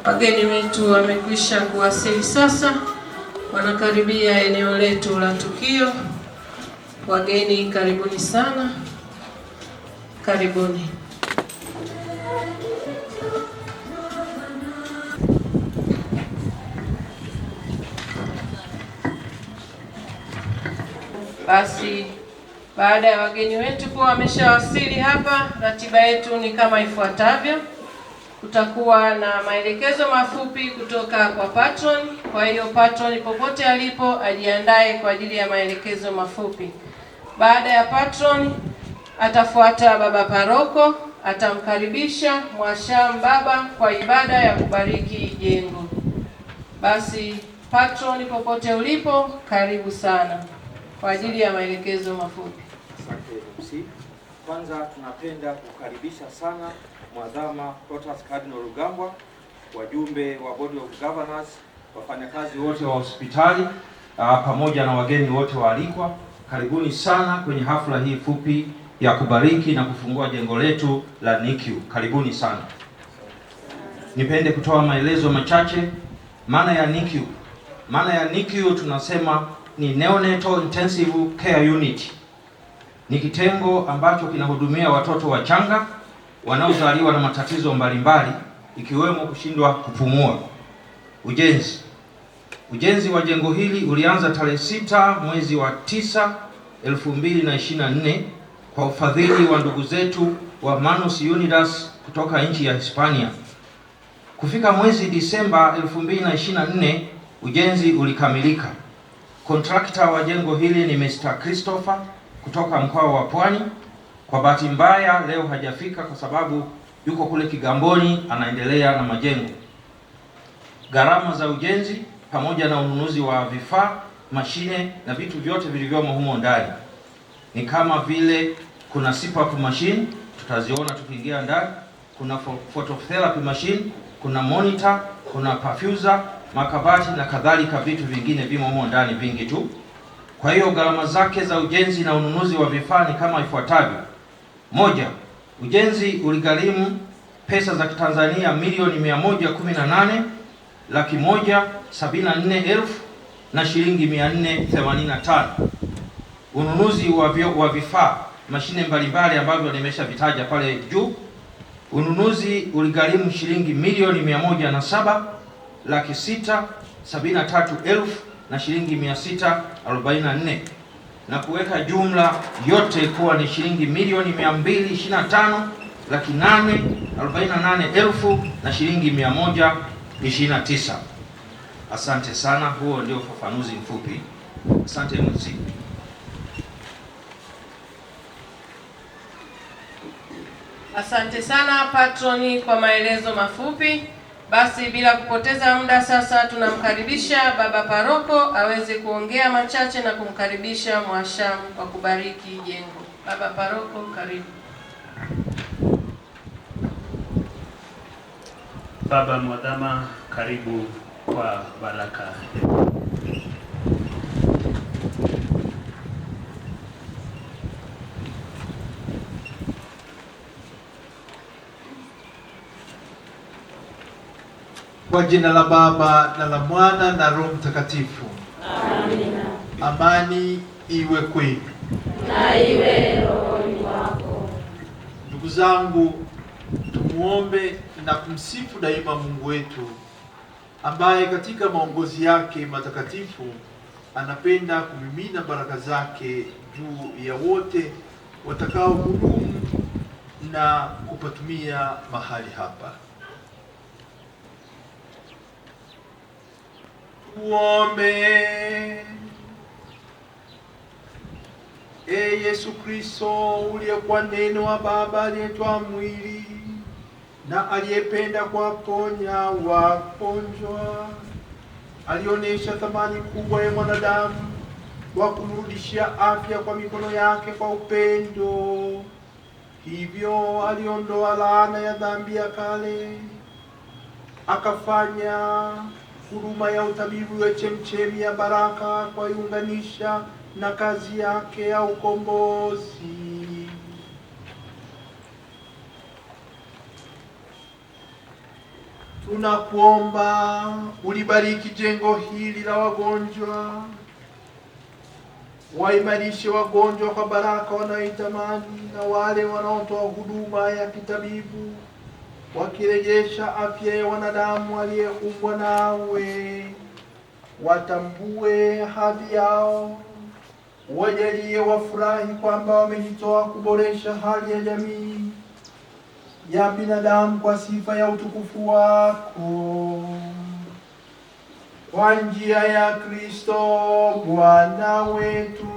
Wageni wetu wamekwisha kuwasili sasa, wanakaribia eneo letu la tukio. Wageni karibuni sana, karibuni. Basi baada ya wageni wetu kuwa wameshawasili hapa, ratiba yetu ni kama ifuatavyo. Kutakuwa na maelekezo mafupi kutoka kwa patron. Kwa hiyo patron popote alipo ajiandae kwa ajili ya maelekezo mafupi. Baada ya patron atafuata baba paroko, atamkaribisha mwashamu baba kwa ibada ya kubariki jengo. Basi patron popote ulipo, karibu sana kwa ajili ya maelekezo mafupi. Asante MC. Kwanza tunapenda kukaribisha sana Mwadhama Protas Cardinal Rugambwa, wajumbe wa Board of Governors, wafanyakazi wote wa hospitali pamoja na wageni wote waalikwa. Karibuni sana kwenye hafla hii fupi ya kubariki na kufungua jengo letu la NICU. Karibuni sana. Nipende kutoa maelezo machache. Maana ya NICU. Maana ya NICU tunasema ni Neonatal Intensive Care Unit. Ni kitengo ambacho kinahudumia watoto wachanga wanaozaliwa na matatizo mbalimbali ikiwemo kushindwa kupumua. Ujenzi wa jengo hili ulianza tarehe 6 mwezi wa 9 2024 kwa ufadhili wa ndugu zetu wa Manos Unidas kutoka nchi ya Hispania. Kufika mwezi Disemba 2024 ujenzi ulikamilika. Kontrakta wa jengo hili ni Mr. Christopher kutoka mkoa wa Pwani. Kwa bahati mbaya leo hajafika kwa sababu yuko kule Kigamboni anaendelea na majengo. Gharama za ujenzi pamoja na ununuzi wa vifaa, mashine na vitu vyote vilivyomo humo ndani ni kama vile kuna CPAP machine, tutaziona tukiingia ndani, kuna phototherapy machine, kuna monitor, kuna perfuser, makabati na kadhalika. Vitu vingine vimo humo ndani vingi tu. Kwa hiyo gharama zake za ujenzi na ununuzi wa vifaa ni kama ifuatavyo. Moja, ujenzi uligharimu pesa za Kitanzania milioni 118,174,000 na shilingi 485. Ununuzi wa vifaa, mashine mbalimbali ambavyo nimeshavitaja pale juu, ununuzi uligharimu shilingi milioni 107,673,000 na shilingi 644, na kuweka jumla yote kuwa ni shilingi milioni 225,848,000 na shilingi 129. Asante sana, huo ndio ufafanuzi mfupi. Asante MC. Asante sana patroni kwa maelezo mafupi. Basi bila kupoteza muda sasa tunamkaribisha baba paroko aweze kuongea machache na kumkaribisha mwashamu kwa kubariki jengo. Baba paroko, karibu. Baba Mwadhama, karibu kwa baraka. Kwa jina la Baba na la Mwana na Roho Mtakatifu. Amina. Amani iwe kwenu. Na iwe rohoni mwako. Ndugu zangu, tumuombe na kumsifu daima Mungu wetu ambaye katika maongozi yake matakatifu anapenda kumimina baraka zake juu ya wote watakao hudumu na kupatumia mahali hapa. Tuombe. Yesu Kristo, uliyekuwa neno wa Baba aliyetwaa mwili na aliyependa kuwaponya wagonjwa, alionyesha thamani kubwa ya mwanadamu wa kumrudishia afya kwa mikono yake kwa upendo. Hivyo aliondoa laana ya dhambi ya kale, akafanya huduma ya utabibu ya chemchemi ya baraka kwa iunganisha na kazi yake ya ukombozi. tunakuomba ulibariki jengo hili la wagonjwa, waimarishe wagonjwa kwa baraka wanaoitamani, na wale wanaotoa huduma ya kitabibu wakirejesha afya ya wanadamu waliyeumbwa nawe, watambue hadhi yao, wajalie wafurahi kwamba wamejitoa kuboresha hali ya jamii ya binadamu kwa sifa ya utukufu wako, kwa njia ya Kristo Bwana wetu.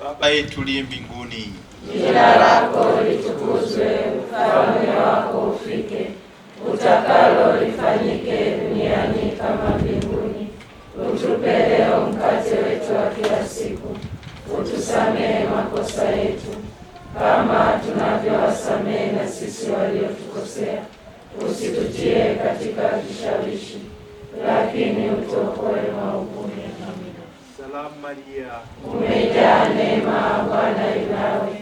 Baba yetu uliye mbinguni, jina lako litukuzwe, ufalme wako ufike, utakalo lifanyike duniani kama mbinguni. Utupe leo mkate wetu wa kila siku, utusamehe makosa yetu kama tunavyowasamehe na sisi waliotukosea, usitutie katika kishawishi, lakini utuokoe maovuni. Salamu Maria, umejaa neema, Bwana yu nawe,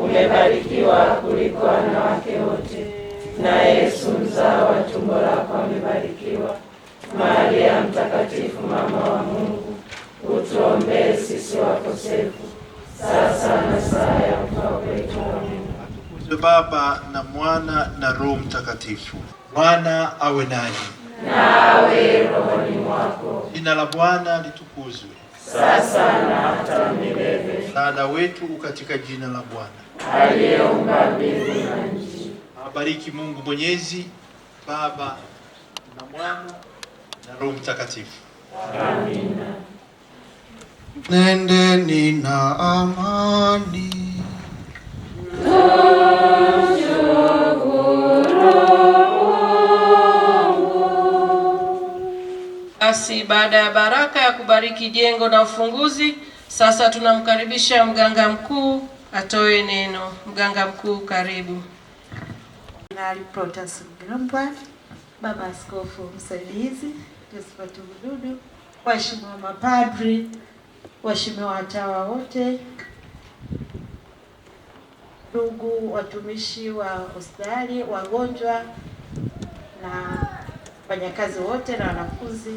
umebarikiwa kuliko wanawake wote, na Yesu mzao wa tumbo lako amebarikiwa. Maria mtakatifu, mama wa Mungu, utuombee sisi wakosefu, sasa na saa ya kufa kwetu. Amina. atukuzwe Baba na Mwana na Roho Mtakatifu. Bwana awe nanyi, nawe rohoni mwako. Jina la Bwana litukuzwe, sasa na hata milele. Msaada wetu katika jina la Bwana aliyeumba mbingu na nchi. Abariki Mungu Mwenyezi, Baba na Mwana na Roho Mtakatifu. Amina. Nendeni na amani. Basi baada ya baraka ya kubariki jengo na ufunguzi, sasa tunamkaribisha mganga mkuu atoe neno. Mganga mkuu, karibu. Kardinali Protas Rugambwa, Baba Askofu Msaidizi Josephat Bududu, waheshimiwa mapadri, waheshimiwa watawa wote, ndugu watumishi wa hospitali, wagonjwa na wafanyakazi wote na wanafunzi,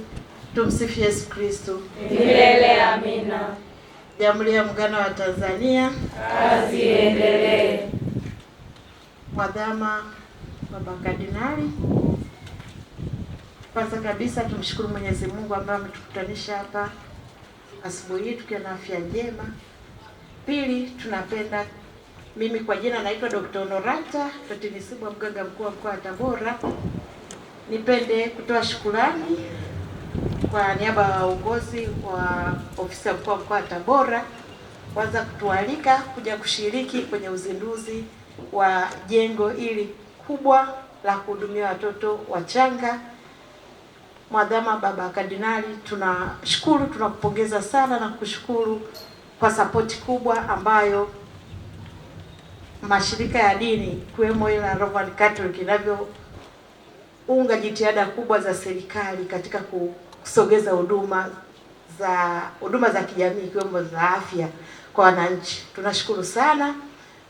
tumsifu Yesu Kristo. Milele amina. Jamhuri ya Muungano wa Tanzania, kazi iendelee. Mwadhama Baba Kardinali, kwanza kabisa tumshukuru Mwenyezi Mungu ambaye ametukutanisha hapa asubuhi hii tukiwa na afya njema. Pili, tunapenda, mimi kwa jina naitwa Dr. Honorata Totinisibwa, mganga mkuu wa mkoa wa Tabora. Nipende kutoa shukrani kwa niaba ya uongozi wa ofisi ya mkuu wa mkoa wa Tabora kwanza kutualika kuja kushiriki kwenye uzinduzi wa jengo hili kubwa la kuhudumia watoto wachanga. Mwadhama Baba Kardinali, tunashukuru, tunakupongeza sana na kushukuru kwa sapoti kubwa ambayo mashirika ya dini ikiwemo ile la Roman Catholic inavyounga jitihada kubwa za serikali katika kusogeza huduma za kijamii ikiwemo za afya kwa wananchi. Tunashukuru sana.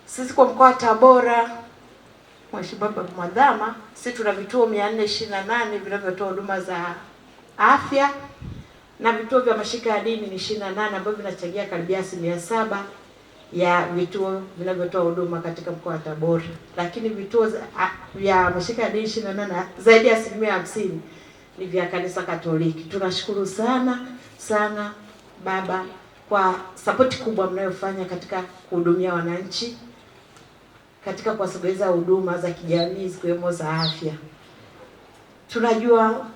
Sisi kwa mkoa wa Tabora, Mheshimiwa Baba Mwadhama, sisi tuna vituo 428 vinavyotoa huduma za afya na vituo vya mashirika ya dini ni 28 ambavyo vinachangia karibia 7% ya vituo vinavyotoa huduma katika mkoa wa Tabora. Lakini vituo vya mashirika ya dini 28 zaidi ya 50% ni vya Kanisa Katoliki. Tunashukuru sana sana Baba kwa sapoti kubwa mnayofanya katika kuhudumia wananchi, katika kuwasogeza huduma za kijamii zikiwemo za afya. Tunajua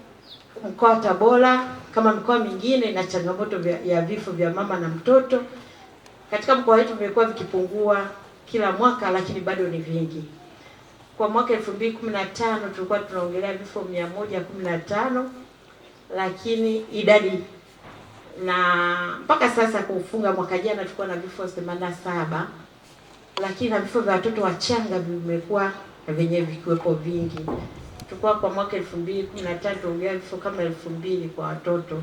mkoa wa Tabora kama mikoa mingine ina changamoto ya vifo vya mama na mtoto. Katika mkoa wetu vimekuwa vikipungua kila mwaka, lakini bado ni vingi. Kwa mwaka 2015 tulikuwa tunaongelea vifo 115, lakini idadi na mpaka sasa kufunga mwaka jana tulikuwa na vifo 87, lakini na vifo vya watoto wachanga vimekuwa vyenyewe vikiwepo vingi. Tulikuwa kwa mwaka 2015 tuongelea vifo kama 2000 kwa watoto,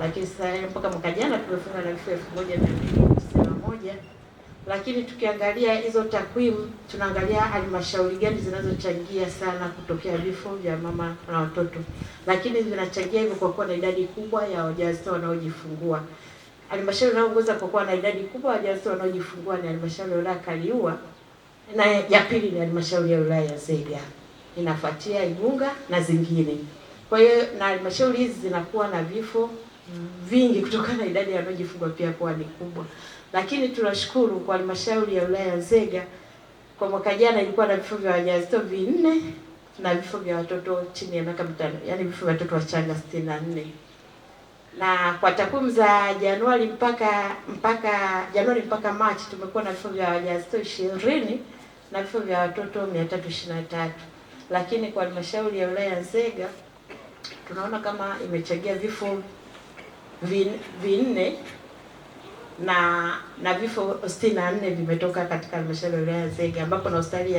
lakini sasa mpaka mwaka jana tumefunga na vifo 1291. Lakini tukiangalia hizo takwimu, tunaangalia halmashauri gani zinazochangia sana kutokea vifo vya mama na watoto. Lakini vinachangia hivyo kwa kuwa na idadi kubwa ya wajawazito wanaojifungua. Halmashauri inayoongoza kwa kuwa na idadi kubwa ya wajawazito wanaojifungua ni halmashauri ya wilaya Kaliua, na ya pili ni halmashauri ya wilaya ya Nzega. Inafuatia Igunga na zingine. Kwa hiyo na halmashauri hizi zinakuwa na vifo vingi kutokana na idadi ya wanaojifungua pia kuwa ni kubwa. Lakini tunashukuru kwa halmashauri ya wilaya ya Nzega, kwa mwaka jana ilikuwa na vifo vya wajawazito 4 na vifo vya watoto chini ya miaka 5, yani vifo vya watoto wachanga 64. Na kwa takwimu za Januari mpaka Machi tumekuwa na vifo vya wajawazito 20 na vifo vya watoto 323. Lakini kwa halmashauri ya wilaya ya Nzega tunaona kama imechangia vifo 4 na vifo 64 vimetoka katika halmashauri ya wilaya ya Nzega, ambapo na hospitali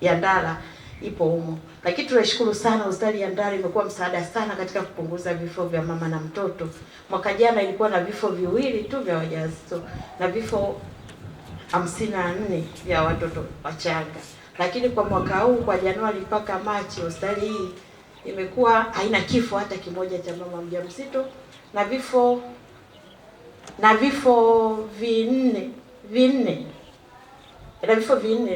ya Ndala ipo humo. Lakini tunashukuru sana hospitali ya Ndala imekuwa msaada sana katika kupunguza vifo vya mama na mtoto. Mwaka jana ilikuwa na vifo 2 tu vya wajawazito na vifo 54 vya watoto wachanga. Lakini kwa mwaka huu kwa Januari mpaka Machi hospitali hii imekuwa haina kifo hata kimoja cha mama mjamzito na vifo 4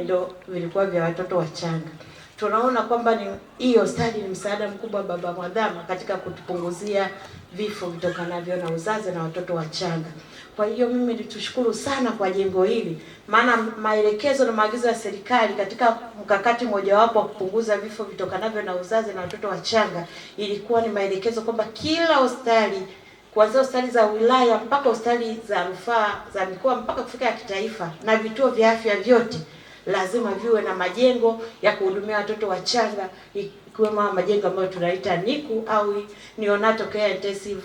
ndio vilikuwa vya watoto wachanga. Tunaona kwamba hii hospitali ni msaada mkubwa Baba Mwadhama katika kutupunguzia vifo vitokanavyo na uzazi na watoto wachanga. Kwa hiyo mimi nitushukuru sana kwa jengo hili, maana maelekezo na maagizo ya serikali katika mkakati mojawapo wa kupunguza vifo vitokanavyo na uzazi na watoto wachanga ilikuwa ni maelekezo kwamba kila hospitali kuanzia hospitali za wilaya mpaka hospitali za rufaa za mikoa mpaka kufika ya kitaifa, na vituo vya afya vyote lazima viwe na majengo ya kuhudumia watoto wachanga, ikiwemo majengo ambayo tunaita NICU au neonatal care intensive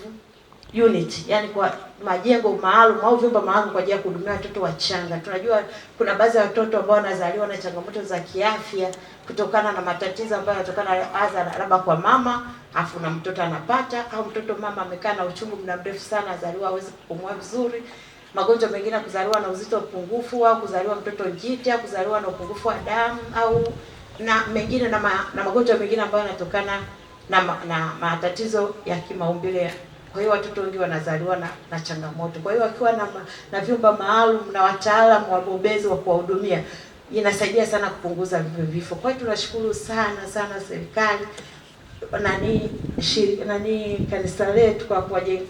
unit, yani kwa majengo maalum au vyumba maalum kwa ajili ya kuhudumia watoto wachanga. Tunajua kuna baadhi ya watoto ambao wanazaliwa na changamoto za kiafya kutokana na matatizo ambayo yanatokana labda kwa mama afu na mtoto anapata, au mtoto mama amekaa na uchungu muda mrefu sana, azaliwa hawezi kupumua vizuri. Magonjwa mengine kuzaliwa na uzito mpungufu, au kuzaliwa mtoto njiti, au kuzaliwa na upungufu wa damu, au na mengine na magonjwa mengine ambayo yanatokana na matatizo ya kimaumbile. Kwa hiyo watoto wengi wanazaliwa na changamoto. Kwa hiyo wakiwa na vyumba maalum na wataalamu wabobezi wa kuwahudumia, inasaidia sana kupunguza vifo. Kwa hiyo tunashukuru sana serikali kanisa letu kwa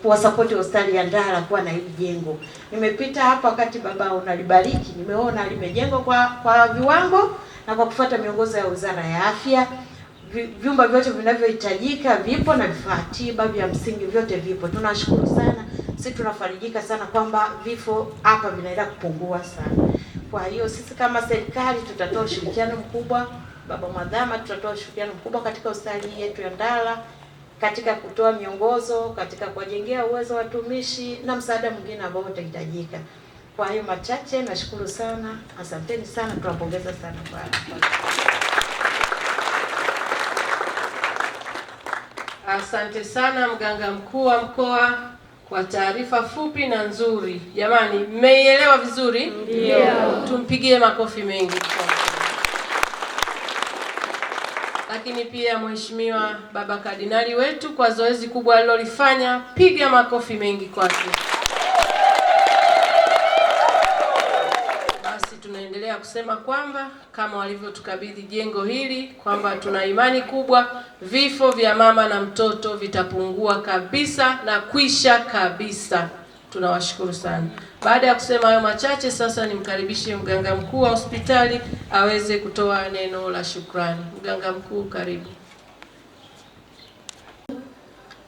kuwasapoti hospitali ya Ndala kuwa na hili jengo. Nimepita hapa wakati baba unalibariki, nimeona limejengwa kwa viwango na kwa kufuata miongozo ya Wizara ya Afya. Vyumba vyote vinavyohitajika vipo na vifaa tiba vya msingi vyote vipo. Tunashukuru sana. Sisi tunafarijika sana kwamba vifo hapa vinaenda kupungua sana. Kwa hiyo sisi kama serikali tutatoa ushirikiano mkubwa, Baba Mwadhama, tutatoa ushirikiano mkubwa katika hospitali yetu ya Ndala, katika kutoa miongozo, katika kuwajengea uwezo watumishi na msaada mwingine ambao utahitajika. Kwa hiyo machache, nashukuru sana. Asanteni sana, tunapongeza sana kwa Asante sana mganga mkuu wa mkoa kwa taarifa fupi na nzuri. Jamani, mmeielewa vizuri? Ndio. Tumpigie makofi mengi. Lakini pia Mheshimiwa Baba Kardinali wetu kwa zoezi kubwa alilolifanya, piga makofi mengi kwake. Basi tunaendelea kusema kwamba kama walivyotukabidhi jengo hili, kwamba tuna imani kubwa vifo vya mama na mtoto vitapungua kabisa na kwisha kabisa. Tunawashukuru sana. Baada ya kusema hayo machache, sasa nimkaribishe mganga mkuu wa hospitali aweze kutoa neno la shukrani. Mganga mkuu, karibu.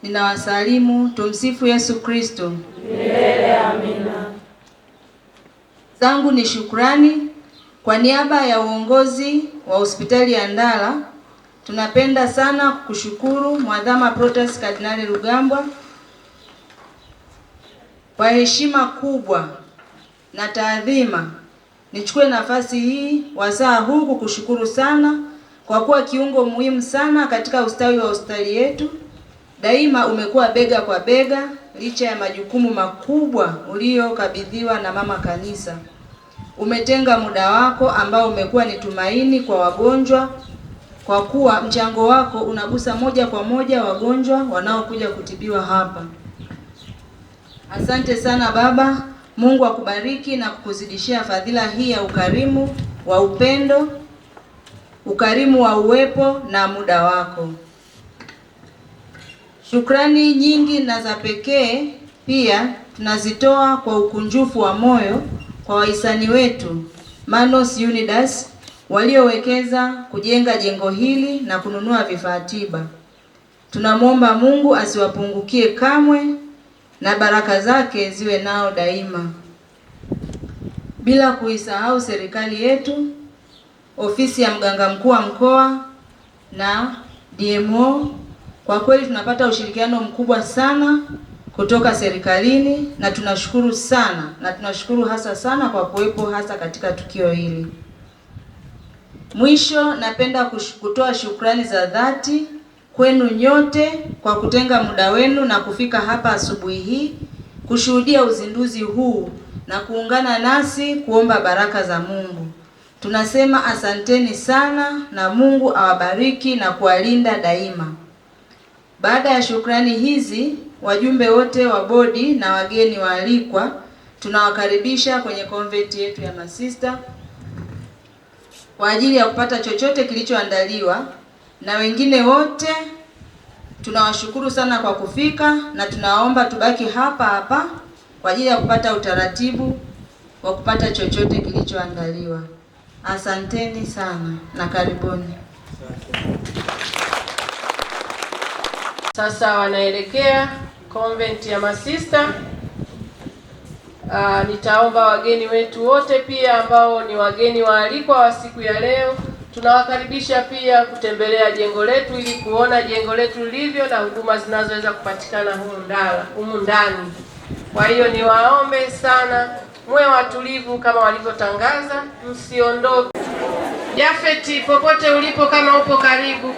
Ninawasalimu. Tumsifu Yesu Kristo. Milele amina. Zangu ni shukrani kwa niaba ya uongozi wa hospitali ya Ndala. Tunapenda sana kukushukuru Mwadhama Protas Kardinali Rugambwa. Kwa heshima kubwa na taadhima, nichukue nafasi hii wasaa huu kukushukuru sana kwa kuwa kiungo muhimu sana katika ustawi wa hospitali yetu. Daima umekuwa bega kwa bega licha ya majukumu makubwa uliyokabidhiwa na mama kanisa. Umetenga muda wako ambao umekuwa ni tumaini kwa wagonjwa, kwa kuwa mchango wako unagusa moja kwa moja wagonjwa wanaokuja kutibiwa hapa. Asante sana baba. Mungu akubariki na kukuzidishia fadhila hii ya ukarimu wa upendo, ukarimu wa uwepo na muda wako. Shukrani nyingi na za pekee pia tunazitoa kwa ukunjufu wa moyo kwa wahisani wetu Manos Unidas waliowekeza kujenga jengo hili na kununua vifaa tiba. Tunamwomba Mungu asiwapungukie kamwe na baraka zake ziwe nao daima. Bila kuisahau serikali yetu, ofisi ya mganga mkuu wa mkoa na DMO. Kwa kweli tunapata ushirikiano mkubwa sana kutoka serikalini na tunashukuru sana, na tunashukuru hasa sana kwa kuwepo hasa katika tukio hili. Mwisho, napenda kutoa shukrani za dhati kwenu nyote kwa kutenga muda wenu na kufika hapa asubuhi hii kushuhudia uzinduzi huu na kuungana nasi kuomba baraka za Mungu. Tunasema asanteni sana na Mungu awabariki na kuwalinda daima. Baada ya shukrani hizi, wajumbe wote wa bodi na wageni waalikwa tunawakaribisha kwenye konventi yetu ya masista kwa ajili ya kupata chochote kilichoandaliwa, na wengine wote tunawashukuru sana kwa kufika na tunaomba tubaki hapa hapa kwa ajili ya kupata utaratibu wa kupata chochote kilichoandaliwa. Asanteni sana na karibuni. Sasa wanaelekea convent ya masista. Nitaomba wageni wetu wote pia ambao ni wageni waalikwa wa siku ya leo, tunawakaribisha pia kutembelea jengo letu ili kuona jengo letu lilivyo na huduma zinazoweza kupatikana humu ndani. Kwa hiyo niwaombe sana muwe watulivu kama walivyotangaza, msiondoke. Jafeti, popote ulipo, kama upo karibu